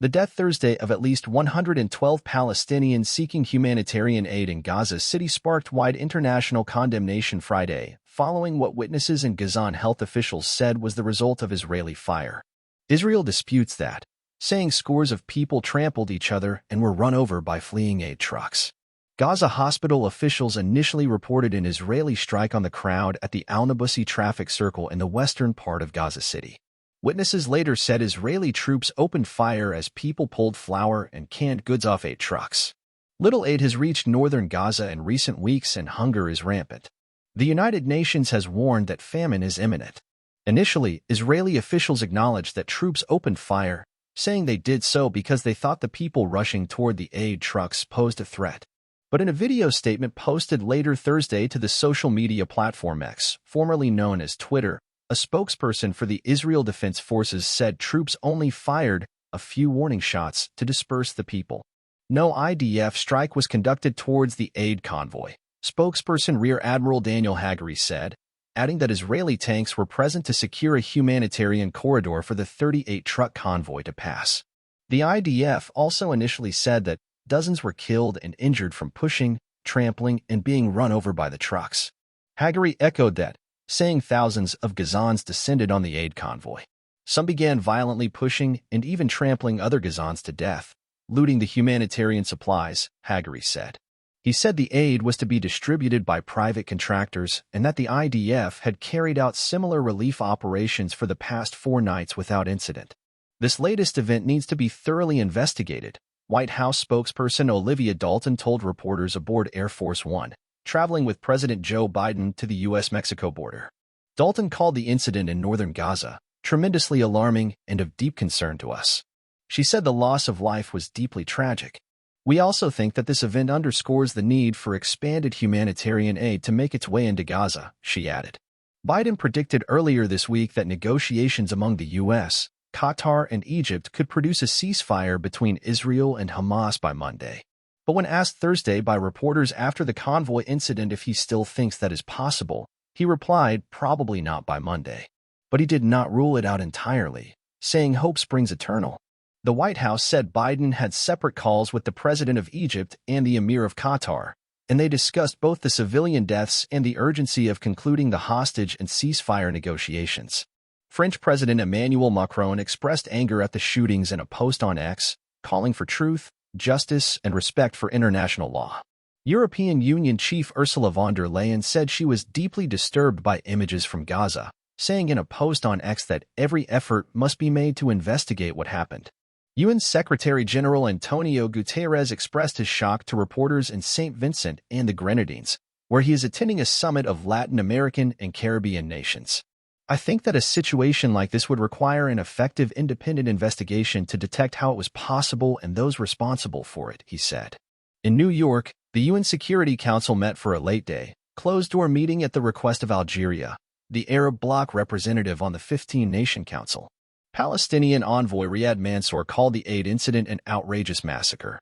The death Thursday of at least 112 Palestinians seeking humanitarian aid in Gaza City sparked wide international condemnation Friday, following what witnesses and Gazan health officials said was the result of Israeli fire. Israel disputes that, saying scores of people trampled each other and were run over by fleeing aid trucks. Gaza hospital officials initially reported an Israeli strike on the crowd at the Al-Nabussi traffic circle in the western part of Gaza City. Witnesses later said Israeli troops opened fire as people pulled flour and canned goods off aid trucks. Little aid has reached northern Gaza in recent weeks and hunger is rampant. The United Nations has warned that famine is imminent. Initially, Israeli officials acknowledged that troops opened fire, saying they did so because they thought the people rushing toward the aid trucks posed a threat. But in a video statement posted later Thursday to the social media platform X, formerly known as Twitter, a spokesperson for the Israel Defense Forces said troops only fired a few warning shots to disperse the people. No IDF strike was conducted towards the aid convoy, spokesperson Rear Admiral Daniel Hagari said, adding that Israeli tanks were present to secure a humanitarian corridor for the 38-truck convoy to pass. The IDF also initially said that dozens were killed and injured from pushing, trampling, and being run over by the trucks. Hagari echoed that, saying thousands of Gazans descended on the aid convoy. Some began violently pushing and even trampling other Gazans to death, looting the humanitarian supplies, Hagari said. He said the aid was to be distributed by private contractors and that the IDF had carried out similar relief operations for the past 4 nights without incident. This latest event needs to be thoroughly investigated, White House spokesperson Olivia Dalton told reporters aboard Air Force One, traveling with President Joe Biden to the U.S.-Mexico border. Dalton called the incident in northern Gaza tremendously alarming and of deep concern to us. She said the loss of life was deeply tragic. We also think that this event underscores the need for expanded humanitarian aid to make its way into Gaza, she added. Biden predicted earlier this week that negotiations among the U.S., Qatar, and Egypt could produce a ceasefire between Israel and Hamas by Monday. But when asked Thursday by reporters after the convoy incident if he still thinks that is possible, he replied probably not by Monday. But he did not rule it out entirely, saying hope springs eternal. The White House said Biden had separate calls with the president of Egypt and the emir of Qatar, and they discussed both the civilian deaths and the urgency of concluding the hostage and ceasefire negotiations. French President Emmanuel Macron expressed anger at the shootings in a post on X, calling for truth, justice, and respect for international law. European Union chief Ursula von der Leyen said she was deeply disturbed by images from Gaza, saying in a post on X that every effort must be made to investigate what happened. UN Secretary-General Antonio Guterres expressed his shock to reporters in St. Vincent and the Grenadines, where he is attending a summit of Latin American and Caribbean nations. I think that a situation like this would require an effective independent investigation to detect how it was possible and those responsible for it, he said. In New York, the UN Security Council met for a late-day, closed-door meeting at the request of Algeria, the Arab bloc representative on the 15-nation council. Palestinian envoy Riyad Mansour called the aid incident an outrageous massacre.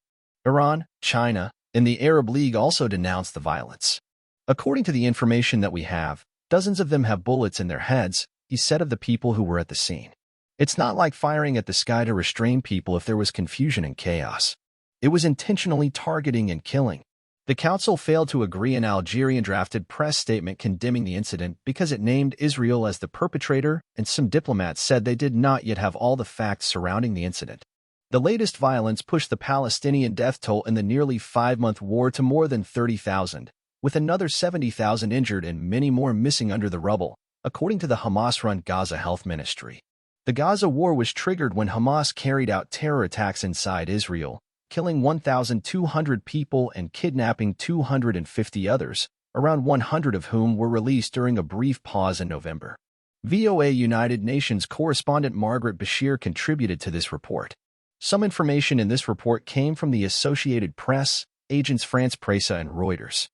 Iran, China, and the Arab League also denounced the violence. According to the information that we have, dozens of them have bullets in their heads, he said of the people who were at the scene. It's not like firing at the sky to restrain people if there was confusion and chaos. It was intentionally targeting and killing. The council failed to agree an Algerian-drafted press statement condemning the incident because it named Israel as the perpetrator, and some diplomats said they did not yet have all the facts surrounding the incident. The latest violence pushed the Palestinian death toll in the nearly 5-month war to more than 30,000, with another 70,000 injured and many more missing under the rubble, according to the Hamas-run Gaza Health Ministry. The Gaza war was triggered when Hamas carried out terror attacks inside Israel, killing 1,200 people and kidnapping 250 others, around 100 of whom were released during a brief pause in November. VOA United Nations correspondent Margaret Bashir contributed to this report. Some information in this report came from the Associated Press, Agence France Presse, and Reuters.